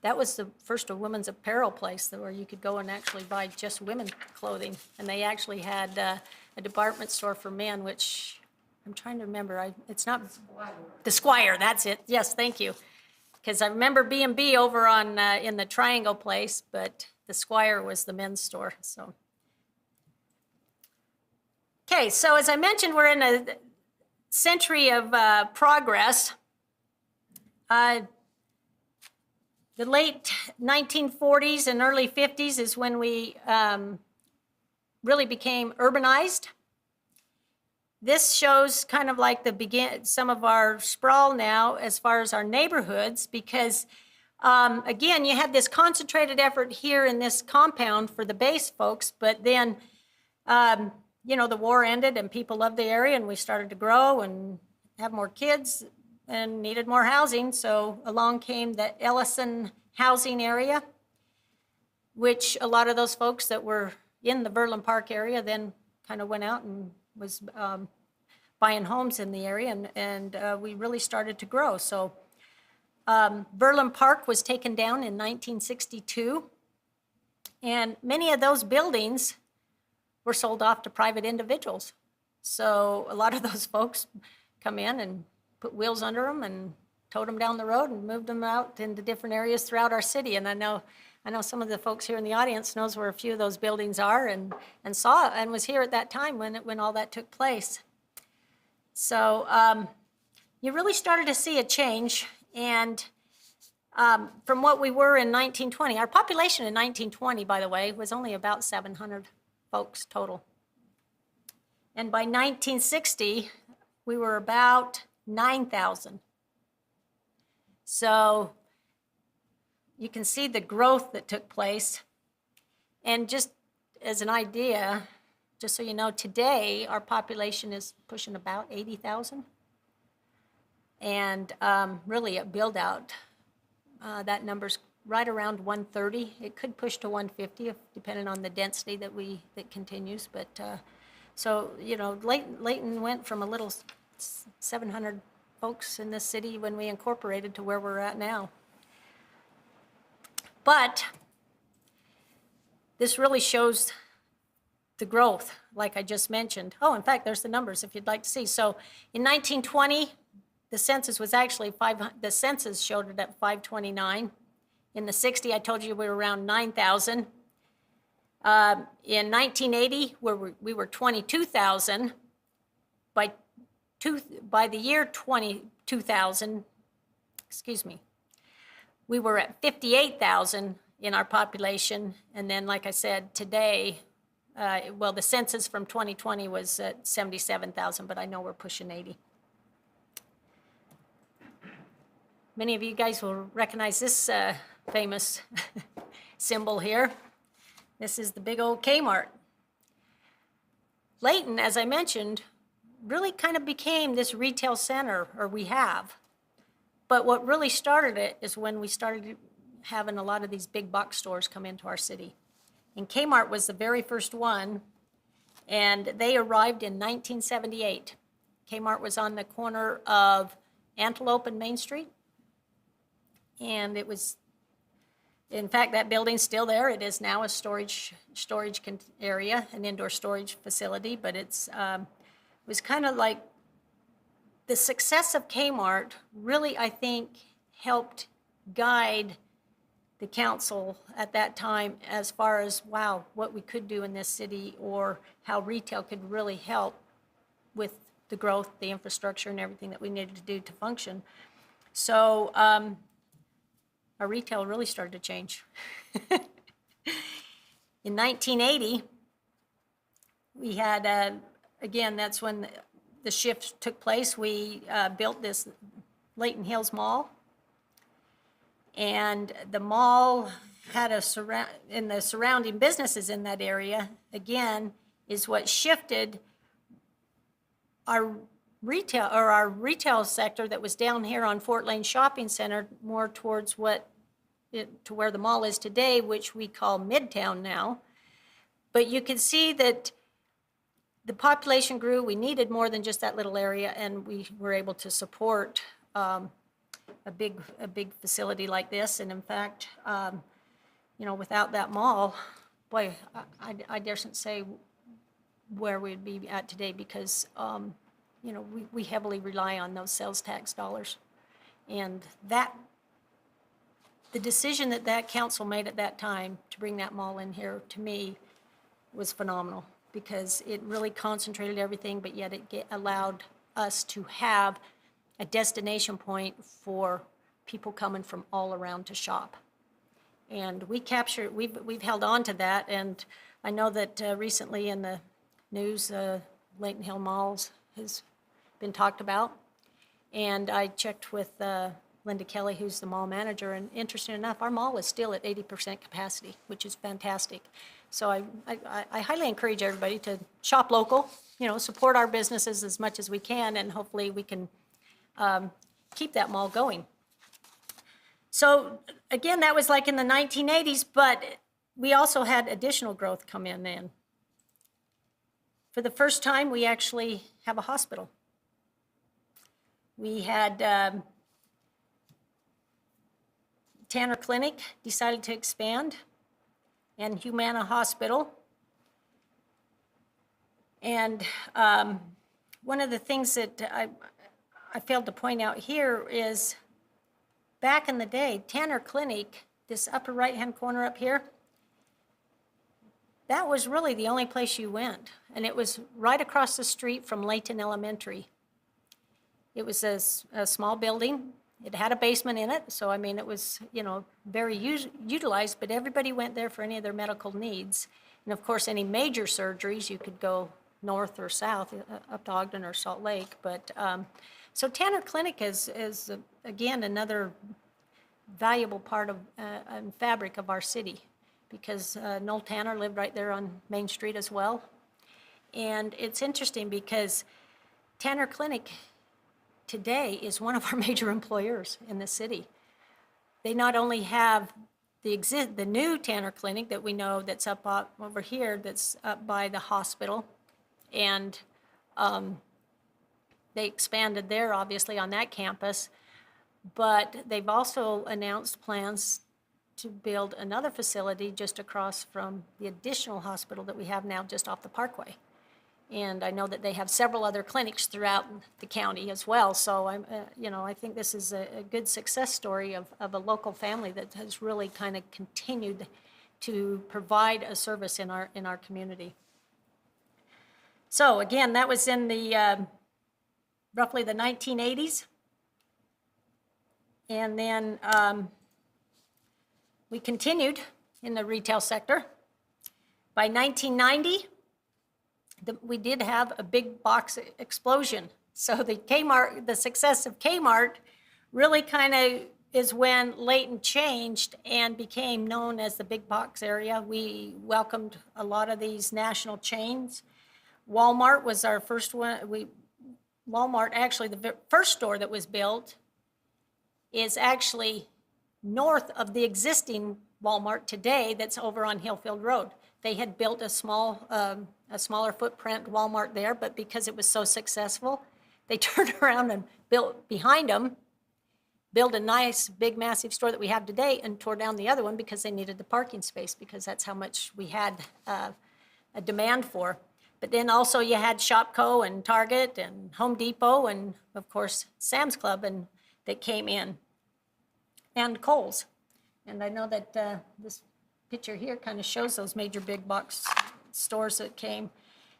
That was the first women's apparel place where you could go and actually buy just women's clothing. And they actually had a department store for men, which I'm trying to remember. It's not the Squire. That's it. Yes, thank you. Because I remember B&B over on in the Triangle place, but the Squire was the men's store. So, okay. So as I mentioned, we're in a century of progress. The late 1940s and early 50s is when we really became urbanized. This shows kind of like some of our sprawl now as far as our neighborhoods, because again, you had this concentrated effort here in this compound for the base folks, but then the war ended and people loved the area and we started to grow and have more kids and needed more housing. So along came the Ellison housing area, which a lot of those folks that were in the Verlin Park area then kind of went out and was buying homes in the area, and we really started to grow. So Verlin Park was taken down in 1962. And many of those buildings were sold off to private individuals. So a lot of those folks come in and put wheels under them and towed them down the road and moved them out into different areas throughout our city. And I know some of the folks here in the audience knows where a few of those buildings are and saw it and was here at that time when all that took place. So you really started to see a change. And from what we were in 1920, our population in 1920, by the way, was only about 700 folks total. And by 1960, we were about 9,000. So you can see the growth that took place. And just as an idea, just so you know, today our population is pushing about 80,000. And really a build out, that number's right around 130. It could push to 150 depending on the density that continues. But so, you know, Layton went from a little 700 folks in this city when we incorporated to where we're at now. But this really shows the growth, like I just mentioned. Oh, in fact, there's the numbers if you'd like to see. So in 1920, the census was actually the census showed it at 529. In the 60, I told you we were around 9,000. In 1980, we were 22,000. By the year 2000, we were at 58,000 in our population. And then, like I said, today, well, the census from 2020 was at 77,000, but I know we're pushing 80. Many of you guys will recognize this famous symbol here. This is the big old Kmart. Layton, as I mentioned, really kind of became this retail center, or we have. But what really started it is when we started having a lot of these big box stores come into our city. And Kmart was the very first one, and they arrived in 1978. Kmart was on the corner of Antelope and Main Street. And it was, in fact, that building's still there. It is now a storage area, an indoor storage facility, but it was kind of like the success of Kmart really, I think, helped guide the council at that time as far as, wow, what we could do in this city or how retail could really help with the growth, the infrastructure, and everything that we needed to do to function. So our retail really started to change. In 1980, we had, again, that's when the shift took place. We built this Layton Hills Mall. And the mall had and the surrounding businesses in that area, again, is what shifted our retail sector that was down here on Fort Lane Shopping Center more towards to where the mall is today, which we call Midtown now. But you can see that the population grew. We needed more than just that little area, and we were able to support a big facility like this. And in fact, you know, without that mall, boy, I daresn't say where we'd be at today because, you know, we heavily rely on those sales tax dollars. And the decision that council made at that time to bring that mall in here, to me, was phenomenal because it really concentrated everything, but yet it allowed us to have a destination point for people coming from all around to shop. And we've held on to that, and I know that recently in the news, Layton Hill Malls has been talked about. And I checked with Linda Kelly, who's the mall manager, and interesting enough, our mall is still at 80% capacity, which is fantastic. So I highly encourage everybody to shop local, you know, support our businesses as much as we can, and hopefully we can keep that mall going. So again, that was like in the 1980s, but we also had additional growth come in then. For the first time, we actually have a hospital. We had Tanner Clinic decided to expand, and Humana Hospital. And one of the things that I failed to point out here is back in the day, Tanner Clinic, this upper right-hand corner up here, that was really the only place you went. And it was right across the street from Layton Elementary. It was a small building. It had a basement in it, so I mean, it was, you know, very utilized, but everybody went there for any of their medical needs. And of course, any major surgeries, you could go north or south, up to Ogden or Salt Lake. But so Tanner Clinic is again, another valuable part of and fabric of our city, because Noel Tanner lived right there on Main Street as well. And it's interesting because Tanner Clinic today is one of our major employers in the city. They not only have the new Tanner Clinic that we know that's up over here, that's up by the hospital, and they expanded there, obviously, on that campus, but they've also announced plans to build another facility just across from the additional hospital that we have now just off the Parkway. And I know that they have several other clinics throughout the county as well. So I think this is a good success story of a local family that has really kind of continued to provide a service in our community. So again, that was in the roughly the 1980s. And then we continued in the retail sector. By 1990, we did have a big box explosion. So the success of Kmart really kind of is when Layton changed and became known as the big box area. We welcomed a lot of these national chains. Walmart was our first one. Walmart, actually, the first store that was built is actually north of the existing Walmart today that's over on Hillfield Road. They had built a smaller footprint Walmart there, but because it was so successful, they turned around and built behind them, built a nice, big, massive store that we have today, and tore down the other one because they needed the parking space, because that's how much we had a demand for. But then also you had Shopko and Target and Home Depot and, of course, Sam's Club that came in, and Kohl's. And I know that this picture here kind of shows those major big box stores that came,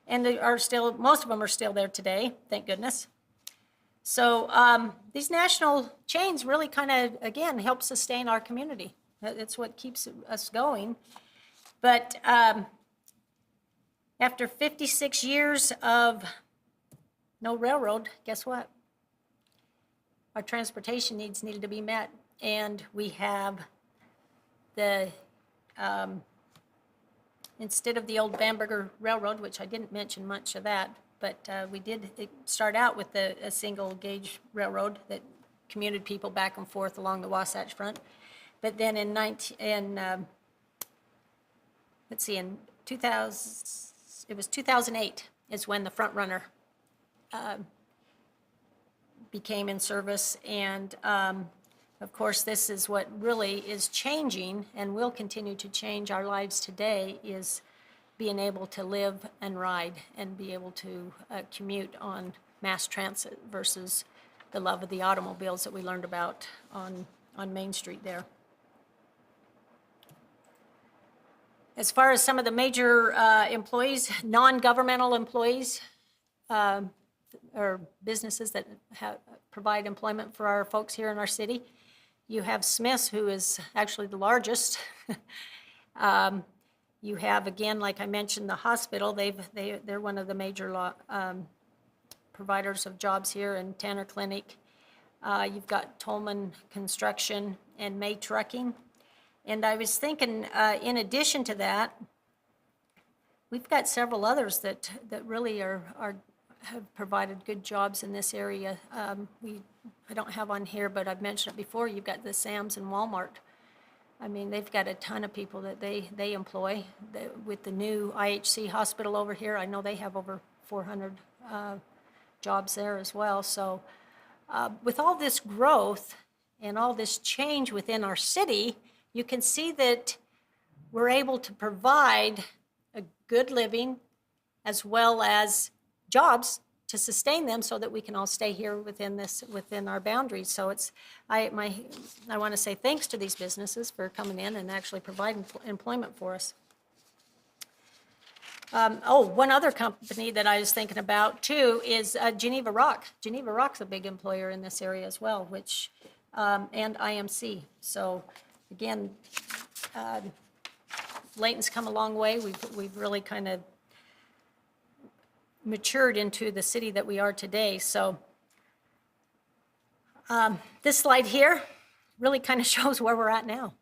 and they are still, most of them are still there today, thank goodness. So these national chains really kind of, again, help sustain our community. It's what keeps us going. But after 56 years of no railroad, guess what? Our transportation needs needed to be met, and we have the instead of the old Bamberger Railroad, which I didn't mention much of that, but we did start out with a single gauge railroad that commuted people back and forth along the Wasatch Front. But then in 2008 is when the Front Runner became in service, and of course, this is what really is changing and will continue to change our lives today, is being able to live and ride and be able to commute on mass transit versus the love of the automobiles that we learned about on Main Street there. As far as some of the major employees, non-governmental employees, or businesses that provide employment for our folks here in our city, you have Smith's, who is actually the largest. You have, again, like I mentioned, the hospital. They're one of the major providers of jobs here, in Tanner Clinic. You've got Tolman Construction and May Trucking. And I was thinking, in addition to that, we've got several others that really have provided good jobs in this area. I don't have on here, but I've mentioned it before. You've got the Sam's and Walmart. I mean, they've got a ton of people that they employ. With the new IHC hospital over here, I know they have over 400 jobs there as well. So with all this growth and all this change within our city, you can see that we're able to provide a good living as well as jobs to sustain them so that we can all stay here within our boundaries. So I want to say thanks to these businesses for coming in and actually providing employment for us. One other company that I was thinking about too is Geneva Rock. Geneva Rock's a big employer in this area as well, which and IMC. So again, Layton's come a long way. We've really kind of matured into the city that we are today. So this slide here really kind of shows where we're at now.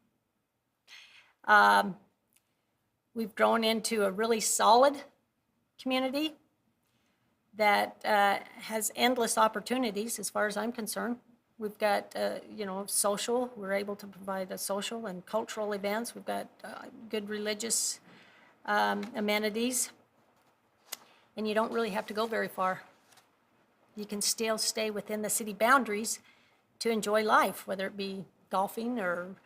We've grown into a really solid community that has endless opportunities as far as I'm concerned. We've got, social. We're able to provide a social and cultural events. We've got good religious amenities. And you don't really have to go very far. You can still stay within the city boundaries to enjoy life, whether it be golfing or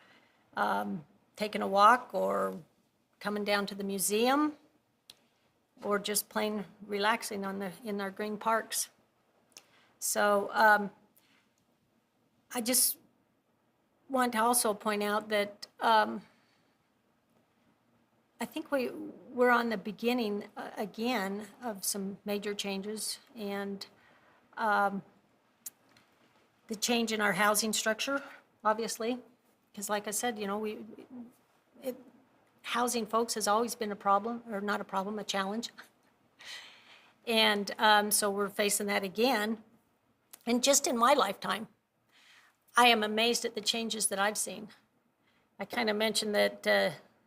taking a walk or coming down to the museum or just plain relaxing in our green parks. So I just want to also point out that I think we're on the beginning again of some major changes, and the change in our housing structure, obviously, because like I said, housing folks has always been a problem, or not a problem, a challenge. And so we're facing that again. And just in my lifetime, I am amazed at the changes that I've seen. I kind of mentioned that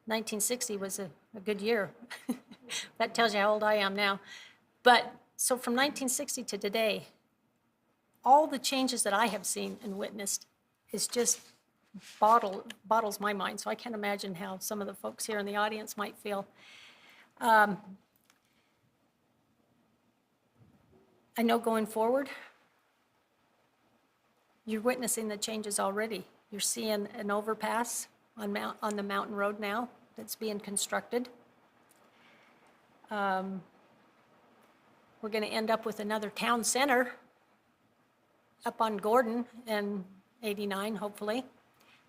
1960 was a good year. That tells you how old I am now. But so from 1960 to today, all the changes that I have seen and witnessed is just bottles my mind. So I can't imagine how some of the folks here in the audience might feel. I know going forward, you're witnessing the changes already. You're seeing an overpass on the mountain road now that's being constructed. We're going to end up with another town center up on Gordon and 89, hopefully.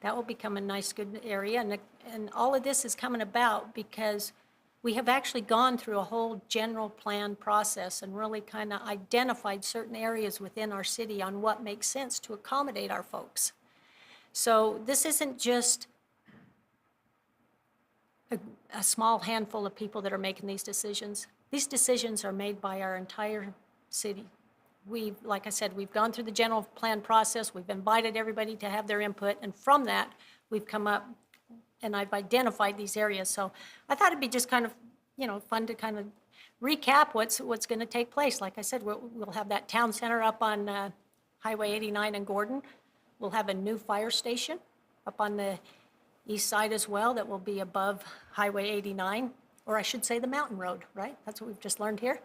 That will become a nice, good area. And all of this is coming about because we have actually gone through a whole general plan process and really kind of identified certain areas within our city on what makes sense to accommodate our folks. So this isn't just a small handful of people that are making these decisions. These decisions are made by our entire city. Like I said, we've gone through the general plan process. We've invited everybody to have their input. And from that, we've come up and I've identified these areas. So I thought it'd be just kind of, fun to kind of recap what's going to take place. Like I said, we'll have that town center up on Highway 89 in Gordon. We'll have a new fire station up on the east side as well that will be above Highway 89, or I should say the mountain road, right? That's what we've just learned here.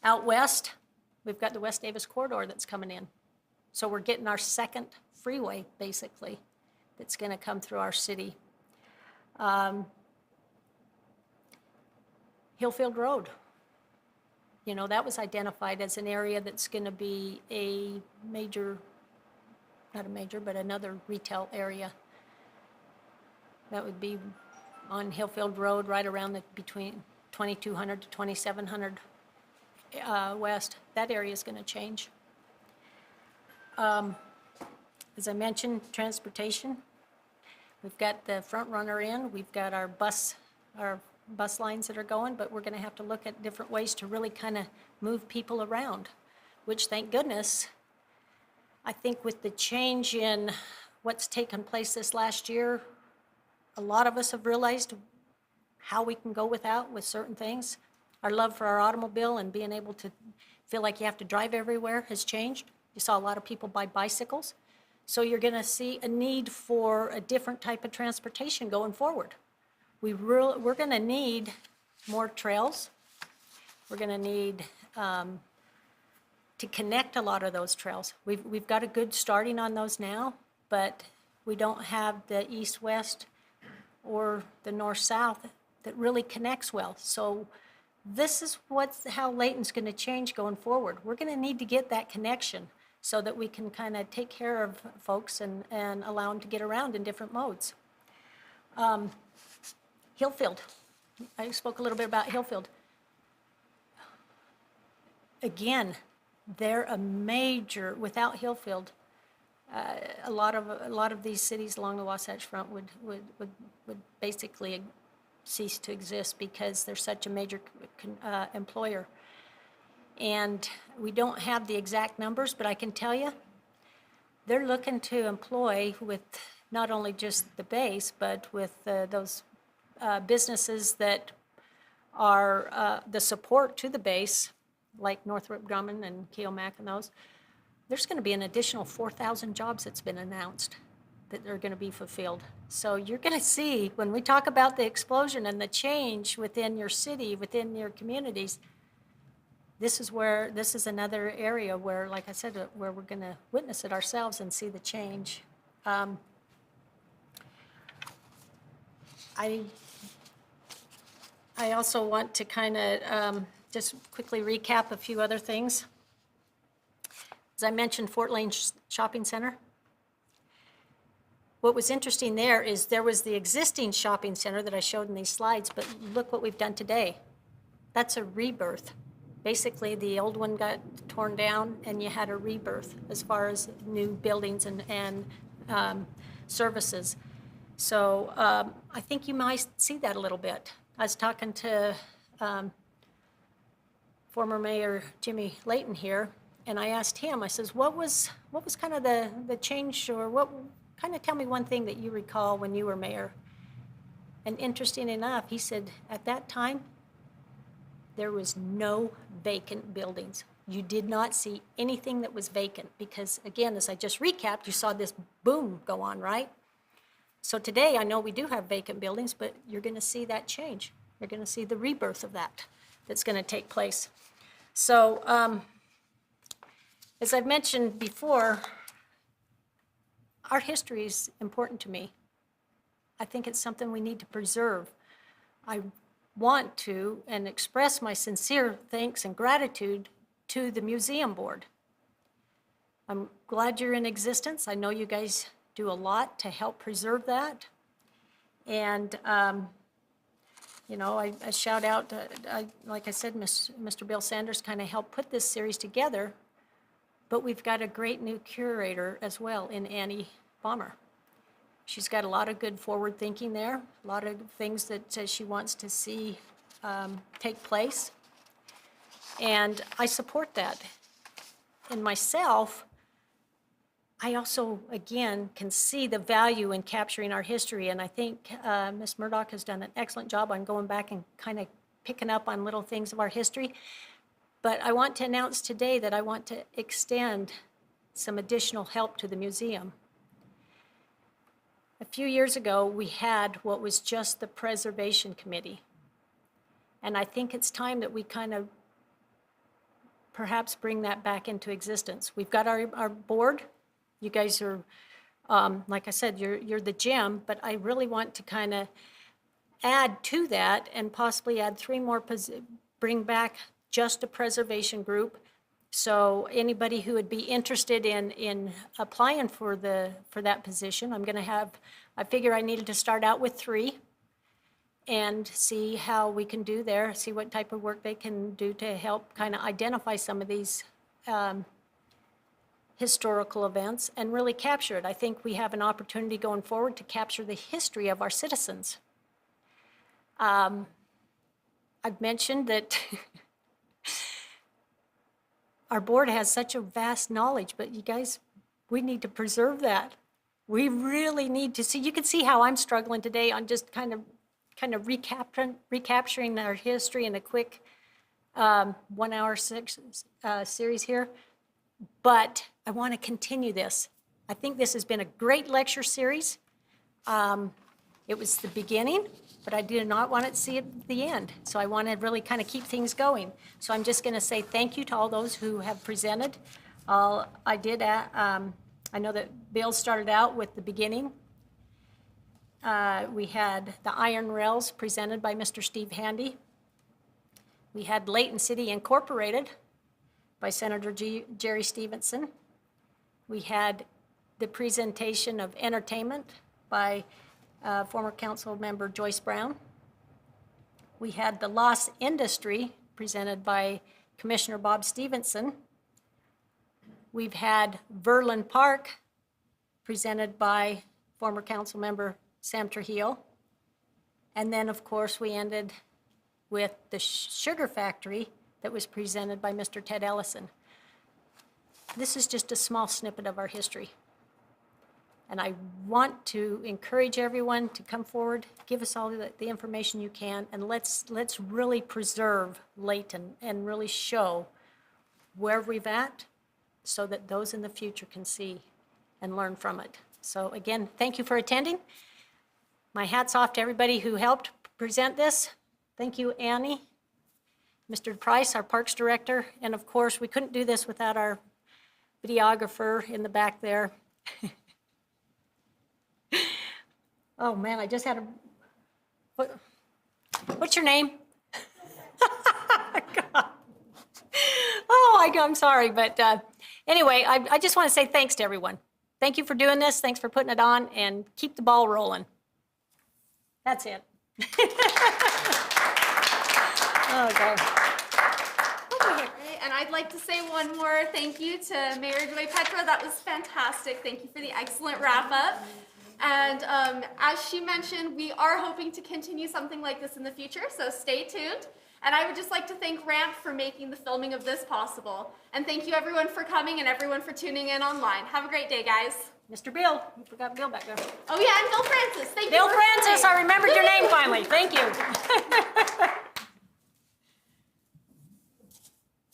Out west, we've got the West Davis corridor that's coming in. So we're getting our second freeway, basically, that's going to come through our city. Hillfield Road, that was identified as an area that's going to be a major, not a major, but another retail area. That would be on Hillfield Road, right around between 2200 to 2700 west. That area is going to change. As I mentioned, transportation. We've got the front runner in. We've got our bus lines that are going, but we're going to have to look at different ways to really kind of move people around, which, thank goodness, I think with the change in what's taken place this last year, a lot of us have realized how we can go without with certain things. Our love for our automobile and being able to feel like you have to drive everywhere has changed. You saw a lot of people buy bicycles. So you're going to see a need for a different type of transportation going forward. We're going to need more trails. We're going to need to connect a lot of those trails. We've got a good starting on those now, but We don't have the east-west or the north-south that really connects well. So this is how Layton's going to change going forward. We're going to need to get that connection so that we can kind of take care of folks and allow them to get around in different modes. Hillfield. I spoke a little bit about Hillfield. Again, they're a major, without Hillfield, a lot of these cities along the Wasatch Front would basically cease to exist because they're such a major employer. And we don't have the exact numbers, but I can tell you, they're looking to employ with not only just the base, but with those businesses that are the support to the base, like Northrop Grumman and Keomac and those. There's going to be an additional 4,000 jobs that's been announced that are going to be fulfilled. So you're going to see, when we talk about the explosion and the change within your city, within your communities, this is another area where, like I said, where we're going to witness it ourselves and see the change. I also want to kind of just quickly recap a few other things. As I mentioned, Fort Lane Shopping Center. What was interesting there is there was the existing shopping center that I showed in these slides, but look what we've done today. That's a rebirth. Basically, the old one got torn down, and you had a rebirth as far as new buildings and services. So I think you might see that a little bit. I was talking to former Mayor Jimmy Layton here, and I asked him, I says, what was kind of the change, or what, kind of tell me one thing that you recall when you were mayor. And interesting enough, he said, at that time, there was no vacant buildings. You did not see anything that was vacant because, again, as I just recapped, you saw this boom go on, right? So today, I know we do have vacant buildings, but you're going to see that change. You're going to see the rebirth of that's going to take place. So as I've mentioned before, art history is important to me. I think it's something we need to preserve. I want to and express my sincere thanks and gratitude to the museum board. I'm glad you're in existence. I know you guys do a lot to help preserve that. And, you know, I shout out, like I said, Mr. Bill Sanders kind of helped put this series together, but we've got a great new curator as well in Annie Balmer. She's got a lot of good forward thinking there, a lot of things that she wants to see take place. And I support that. And myself, I also, again, can see the value in capturing our history. And I think Ms. Murdoch has done an excellent job on going back and kind of picking up on little things of our history. But I want to announce today that I want to extend some additional help to the museum. A few years ago, we had what was just the Preservation Committee. And I think it's time that we kind of perhaps bring that back into existence. We've got our board. You guys are, like I said, you're the gem, but I really want to kind of add to that and possibly add 3 more, bring back just a preservation group. So anybody who would be interested in applying for that position, I figure I needed to start out with 3 and see how we can do there, see what type of work they can do to help kind of identify some of these historical events and really capture it. I think we have an opportunity going forward to capture the history of our citizens. I've mentioned that our board has such a vast knowledge, but you guys, we need to preserve that. We really need to see, you can see how I'm struggling today on just kind of recapturing our history in a quick 1-hour series here. But I want to continue this. I think this has been a great lecture series. It was the beginning, but I did not want it to see it at the end. So I want to really kind of keep things going. So I'm just going to say thank you to all those who have presented. I I know that Bill started out with the beginning. We had the Iron Rails presented by Mr. Steve Handy. We had Layton City Incorporated by Senator Jerry Stevenson. We had the presentation of entertainment by former council member Joyce Brown. We had the Lost Industry presented by Commissioner Bob Stevenson. We've had Verlin Park presented by former council member Sam Trujillo. And then, of course, we ended with the sugar factory that was presented by Mr. Ted Ellison. This is just a small snippet of our history. And I want to encourage everyone to come forward, give us all the information you can, and let's really preserve Layton and really show where we've at so that those in the future can see and learn from it. So again, thank you for attending. My hat's off to everybody who helped present this. Thank you, Annie, Mr. Price, our Parks Director, and of course, we couldn't do this without our videographer in the back there. Oh man, I just had a, what's your name? God. Oh, I'm sorry, but anyway, I just want to say thanks to everyone. Thank you for doing this, thanks for putting it on, and keep the ball rolling. That's it. Oh, God. And I'd like to say one more thank you to Mayor Joy Petro. That was fantastic. Thank you for the excellent wrap-up. And as she mentioned, we are hoping to continue something like this in the future, so stay tuned. And I would just like to thank RAMP for making the filming of this possible. And thank you everyone for coming and everyone for tuning in online. Have a great day, guys. Mr. Bill, you forgot Bill back there. Oh yeah, and Bill Francis. Thank you. Bill Francis, I remembered your name finally. Thank you.